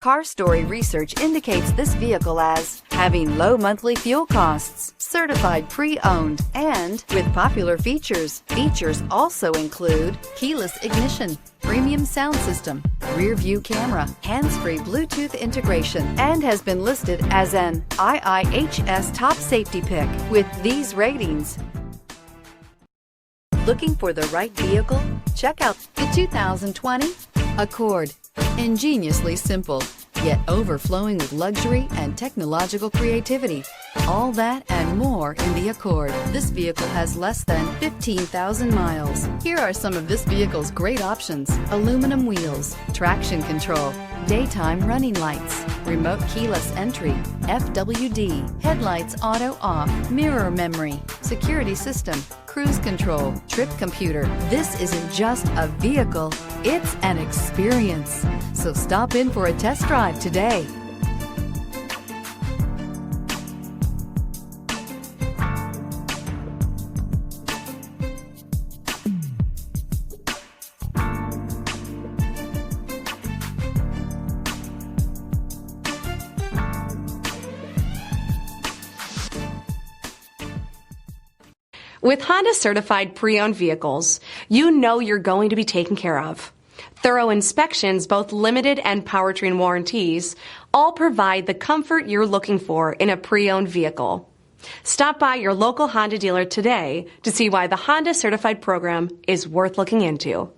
Car Story research indicates this vehicle as having low monthly fuel costs, certified pre-owned, and with popular features. Features also include keyless ignition, premium sound system, rear view camera, hands-free Bluetooth integration, and has been listed as an IIHS top safety pick with these ratings. Looking for the right vehicle? Check out the 2020 Accord. Ingeniously simple, yet overflowing with luxury and technological creativity. All that and more in the Accord. This vehicle has less than 15,000 miles. Here are some of this vehicle's great options: aluminum wheels, traction control, daytime running lights, remote keyless entry, FWD, headlights auto off, mirror memory, security system, cruise control, trip computer. This isn't just a vehicle, it's an experience. So stop in for a test drive today. With Honda certified pre-owned vehicles, you know you're going to be taken care of. Thorough inspections, both limited and powertrain warranties, all provide the comfort you're looking for in a pre-owned vehicle. Stop by your local Honda dealer today to see why the Honda certified program is worth looking into.